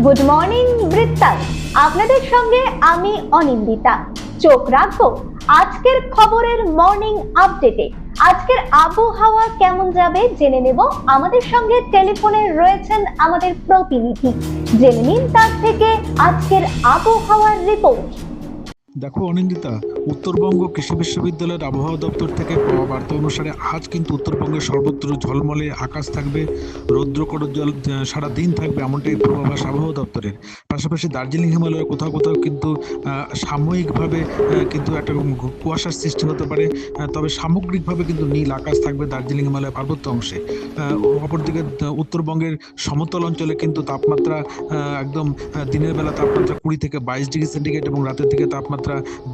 Good morning বৃত্তাল, আপনাদের সঙ্গে আমি অনিন্দিতা। চোখ রাখবো আজকের খবরের মর্নিং আপডেটে। আজকের আবহাওয়া কেমন যাবে জেনে নেব। আমাদের সঙ্গে টেলিফোনে রয়েছেন আমাদের প্রতিনিধি, জেনে নিন তার থেকে আজকের আবহাওয়ার রিপোর্ট। দেখো অনিন্দিতা, উত্তরবঙ্গ কৃষি বিশ্ববিদ্যালয়ের আবহাওয়া দপ্তর থেকে পাওয়া বার্তা অনুসারে আজ কিন্তু উত্তরবঙ্গের সর্বত্র ঝলমলে আকাশ থাকবে, রৌদ্র করজ্জ্বল সারা দিন থাকবে, এমনটাই পূর্বাভাস আবহাওয়া দপ্তরের। পাশাপাশি দার্জিলিং হিমালয়ের কোথাও কোথাও কিন্তু সাময়িকভাবে কিন্তু একটা কুয়াশার সৃষ্টি হতে পারে, তবে সামগ্রিকভাবে কিন্তু নীল আকাশ থাকবে দার্জিলিং হিমালয়ের পার্বত্য অংশে। অপরদিকে উত্তরবঙ্গের সমতল অঞ্চলে কিন্তু তাপমাত্রা একদম দিনের বেলা তাপমাত্রা 20 থেকে 22 ডিগ্রি সেন্টিগ্রেড এবং রাতের দিকে তাপমাত্রা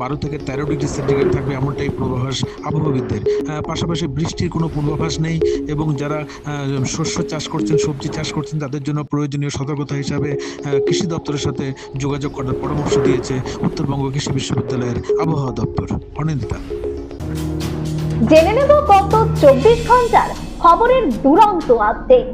12 থেকে 13 ডিগ্রি সেন্টিগ্রেড থাকবে, এমনটাই পূর্বাভাস আবহাওয়াবিদদের। পাশাপাশি বৃষ্টির কোনো পূর্বাভাস নেই এবং যারা শস্য চাষ করছেন, সবজি চাষ করছেন, তাদের জন্য প্রয়োজনীয় সতর্কতা হিসাবে কৃষি দপ্তরের সাথে যোগাযোগ করার পরামর্শ দিয়েছে উত্তরবঙ্গ কৃষি বিশ্ববিদ্যালয়ের আবহাওয়া দপ্তর। অনিন্দিতা, জেনে নেব গত 24 ঘন্টার খবরের দুরন্ত আপডেট।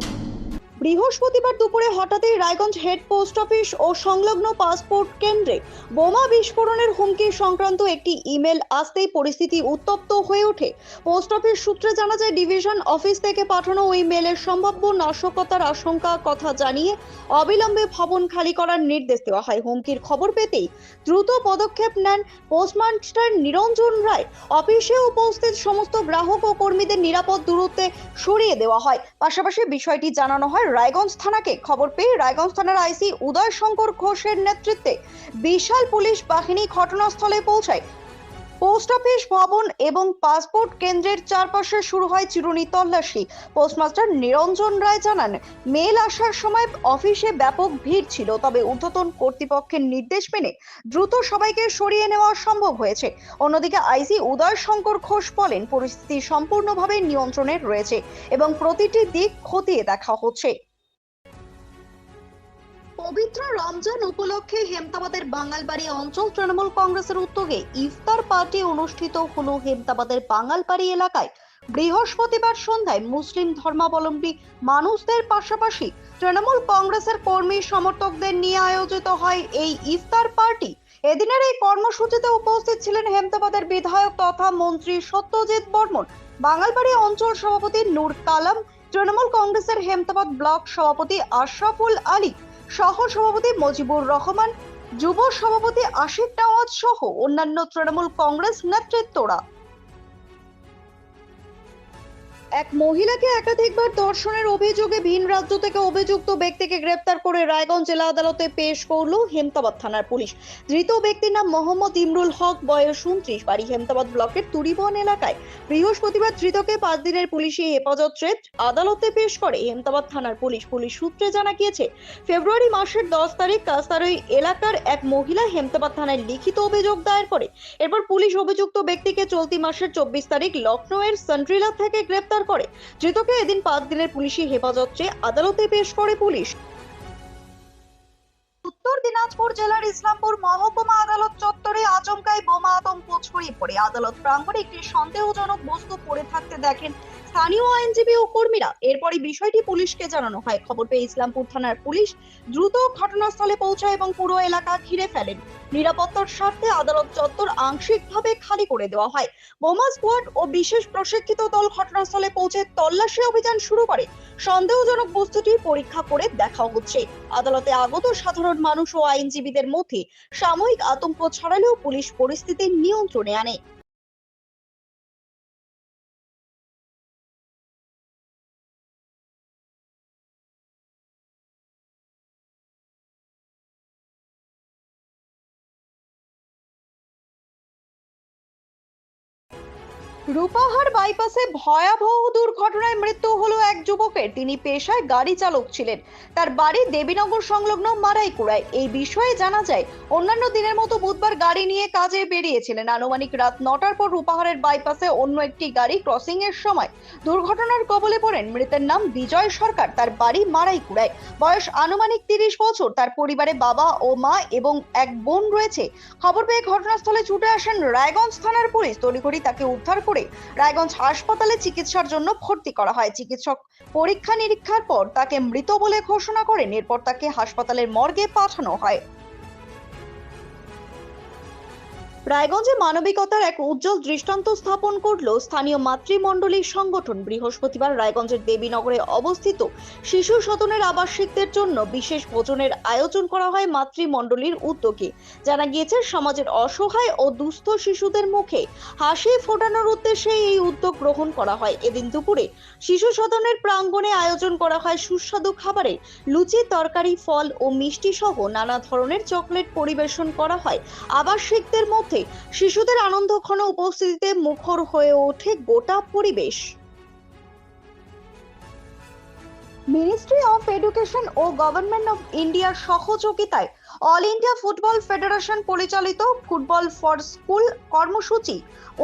বৃহস্পতিবার দুপুরে হঠাৎই রায়গঞ্জ হেড পোস্ট অফিস ও সংলগ্ন পাসপোর্ট কেন্দ্রে বোমা বিস্ফোরণের হুমকি সংক্রান্ত একটি ইমেল আসতেই পরিস্থিতি উত্তপ্ত হয়ে ওঠে। পোস্ট অফিস সূত্রে জানা যায়, ডিভিশন অফিস থেকে পাঠানো ওই মেলের সম্ভাব্য নাশকতার আশঙ্কা কথা জানিয়ে অবিলম্বে ভবন খালি করার নির্দেশ দেওয়া হয়। হুমকির খবর পেতেই দ্রুত পদক্ষেপ নেন পোস্টমাস্টার নিরঞ্জন রায়। অফিসে উপস্থিত সমস্ত গ্রাহক ও কর্মীদের নিরাপদ দূরত্বে সরিয়ে দেওয়া হয়। পাশাপাশি বিষয়টি জানানো হয় রায়গঞ্জ থানাকে। খবর পেয়ে রায়গঞ্জ থানার আইসি উদয় শঙ্কর ঘোষের নেতৃত্বে বিশাল পুলিশ বাহিনী ঘটনাস্থলে পৌঁছায়। পোস্ট অফিস ভবন এবং পাসপোর্ট কেন্দ্রের চারপাশে শুরু হয় চিরুনি তল্লাশি। পোস্টমাস্টার নিরঞ্জন রায় জানান, মেল আসার সময় অফিসে ব্যাপক ভিড় ছিল, তবে ঊর্ধ্বতন কর্তৃপক্ষের নির্দেশ মেনে দ্রুত সবাইকে সরিয়ে নেওয়া সম্ভব হয়েছে। অন্যদিকে আইসি উদয় শঙ্কর ঘোষ বলেন, পরিস্থিতি সম্পূর্ণভাবে নিয়ন্ত্রণে রয়েছে এবং প্রতিটি দিক খতিয়ে দেখা হচ্ছে। পবিত্র রমজান উপলক্ষে হেমতাবাদের বাঙালবাড়ি অঞ্চল তৃণমূল কংগ্রেসের উদ্যোগে ইফতার পার্টি অনুষ্ঠিত হলো। হেমতাবাদের বাঙালবাড়ি এলাকায় বৃহস্পতিবার সন্ধ্যায় মুসলিম ধর্মাবলম্বী মানুষদের পাশাপাশি তৃণমূল কংগ্রেসের কর্মী সমর্থকদের নিয়ে আয়োজিত হয় এই ইফতার পার্টি। এদিনের এই কর্মসূচিতে উপস্থিত ছিলেন হেমতাবাদের বিধায়ক তথা মন্ত্রী সত্যজিৎ বর্মন, বাঙালবাড়ি অঞ্চল সভাপতি নূর কালাম, তৃণমূল কংগ্রেসের হেমতাবাদ ব্লক সভাপতি আশরাফুল আলী, সহ সভাপতি মজিবুর রহমান, যুব সভাপতি আশিক নওয়াজ সহ অন্যান্য তৃণমূল কংগ্রেস নেতৃত্বরা। এক মহিলাকে একাধিকবার ধর্ষণের অভিযোগে ভিন রাজ্য থেকে অভিযুক্ত ব্যক্তিকে গ্রেপ্তার করে রায়গঞ্জ জেলা আদালতে পেশ করল হেমতাবাদ থানার পুলিশ। ধৃত ব্যক্তির নাম মোহাম্মদ ইমরুল হক, বয়স 29, বাড়ি হেমতাবাদ ব্লকের তুরিবন এলাকায়। বৃহস্পতিবার ধৃতকে 5 দিনের পুলিশি হেফাজত চেয়ে আদালতে পেশ করে হেমতাবাদ থানার পুলিশ। পুলিশ সূত্রে জানা গিয়েছে, ফেব্রুয়ারি মাসের 10 তারিখ কাস্তারই এলাকার এক মহিলা হেমতাবাদ থানায় লিখিত অভিযোগ দায়ের করে। এরপর পুলিশ অভিযুক্ত ব্যক্তিকে চলতি মাসের 24 তারিখ লখনৌয়ের সন্ট্রিলা থেকে গ্রেপ্তার করে। ধৃতকে এদিন 5 দিনের পুলিশি হেফাজত চেয়ে আদালতে পেশ করে পুলিশ। উত্তর দিনাজপুর জেলার ইসলামপুর মহকুমা আদালত চত্বরে আচমকাই বোমা আতঙ্ক ছড়িয়ে পড়ে। আদালত প্রাঙ্গণে একটি সন্দেহজনক বস্তু পড়ে থাকতে দেখেন স্থানীয় আইনজীবী ও কর্মীরা। এরপরই বিষয়টি পুলিশকে জানানো হয়। খবর পেয়ে ইসলামপুর থানার পুলিশ দ্রুত ঘটনাস্থলে পৌঁছায় এবং পুরো এলাকা ঘিরে ফেলেন। নিরাপত্তার স্বার্থে আদালত চত্বর আংশিকভাবে খালি করে দেওয়া হয়। বোমা স্কোয়াড ও বিশেষ প্রশিক্ষিত দল ঘটনাস্থলে পৌঁছে তল্লাশি অভিযান শুরু করে। সন্দেহজনক বস্তুটি পরীক্ষা করে দেখা হচ্ছে। আদালতে আগত সাধারণ মানুষ ও আইনজীবীদের মধ্যে সাময়িক আতঙ্ক ছড়ালেও পুলিশ পরিস্থিতি নিয়ন্ত্রণে আনে। রূপাহার বাইপাসে ভয়াবহ দুর্ঘটনায় মৃত্যু হলো এক যুবকের। তিনি পেশায় গাড়ি চালক ছিলেন। তার বাড়ি দেবীনগর সংলগ্ন মারাইকুড়ায়। এই বিষয়ে জানা যায়, অন্যান্য দিনের মতো বুধবার গাড়ি নিয়ে কাজে বেরিয়েছিলেন। আনুমানিক রাত 9টার পর রূপাহারের বাইপাসে অন্য একটি গাড়ি ক্রসিং এর সময় দুর্ঘটনার কবলে পড়েন। মৃতের নাম বিজয় সরকার, তার বাড়ি মারাইকুড়ায়। বয়স আনুমানিক 30 বছর। তার পরিবারে বাবা ও মা এবং এক বোন রয়েছে। খবর পেয়ে ঘটনাস্থলে ছুটে আসেন রায়গঞ্জ থানার পুলিশ। তড়িঘড়ি তাকে উদ্ধার করে করে রায়গঞ্জ হাসপাতালে চিকিৎসার জন্য ভর্তি করা হয়। চিকিৎসক পরীক্ষা নিরীক্ষার পর তাকে মৃত বলে ঘোষণা করেন। এরপর তাকে হাসপাতালের মর্গে পাঠানো হয়। রায়গঞ্জে মানবিকতার এক উজ্জ্বল দৃষ্টান্ত স্থাপন করল স্থানীয় মাতৃমণ্ডলীর সংগঠন। বৃহস্পতিবার রায়গঞ্জের দেবীনগরে অবস্থিত শিশু সদনের আবাসিকদের জন্য বিশেষ ভোজনের আয়োজন করা হয় মাতৃমণ্ডলীর উদ্যোগে। জানা গিয়েছে, সমাজের অসহায় ও দুস্থ শিশুদের মুখে হাসি ফোটানোর উদ্দেশ্যে এই উদ্যোগ গ্রহণ করা হয়। এদিন দুপুরে শিশু সদনের প্রাঙ্গণে আয়োজন করা হয় সুস্বাদু খাবারে। লুচি, তরকারি, ফল ও মিষ্টি সহ নানা ধরনের চকলেট পরিবেশন করা হয়। আবাসিকদের মধ্যে শিশুদের আনন্দঘন উপস্থিতিতে মুখর হয়ে ওঠে গোটা পরিবেশ। মিনিস্ট্রি অফ এডুকেশন ও গভর্নমেন্ট অফ ইন্ডিয়ার সহযোগিতায় অল ইন্ডিয়া ফুটবল ফেডারেশন পরিচালিত ফুটবল ফর স্কুল কর্মসূচি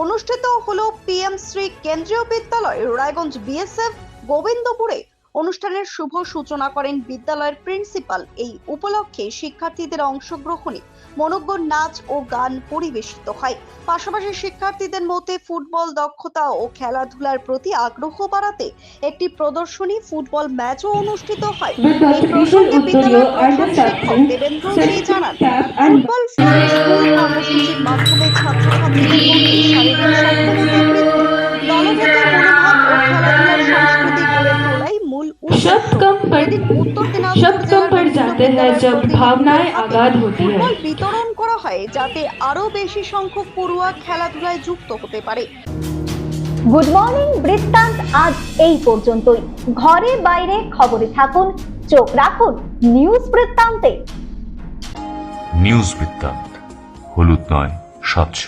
অনুষ্ঠিত হলো পিএম শ্রী কেন্দ্রীয় বিদ্যালয় রায়গঞ্জ বিএসএফ গোবিন্দপুরে। অনুষ্ঠানের শুভ সূচনা করেন বিদ্যালয়ের প্রিন্সিপাল। এই উপলক্ষে শিক্ষার্থীদের অংশগ্রহণে মনোজ্ঞ নাচ ও গান পরিবেশিত হয়। পাশাপাশি শিক্ষার্থীদের মধ্যে ফুটবল দক্ষতা ও খেলাধুলার প্রতি আগ্রহ বাড়াতে একটি প্রদর্শনী ফুটবল ম্যাচও অনুষ্ঠিত হয়। এই প্রসঙ্গে বিদ্যালয়ের প্রধান শিক্ষক দেবেন্দ্র জি জানান, ফুটবল ফর স্কুল কর্মসূচির মাধ্যমে ছাত্রছাত্রীদের মধ্যে শারীরিক সক্ষমতা বৃদ্ধি, দলগত মনোভাব ও খেলাধুলার সংস্কৃতি গড়ে তোলাই মূল शब्द कम पड़ जाते हैं जब भावनाएं आगाध होती है। ফুটবল বিতরণ করা হয় যাতে আরো বেশি সংখ্যক পড়ুয়া খেলাধুলায় যুক্ত হতে পারে। গুড মর্নিং বৃত্তান্ত আজ এই পর্যন্তই। ঘরে বাইরে খবরে থাকুন, চোখ রাখুন নিউজ বৃত্তান্তে। নিউজ বৃত্তান্ত, হলুদ নয়, স্বচ্ছ।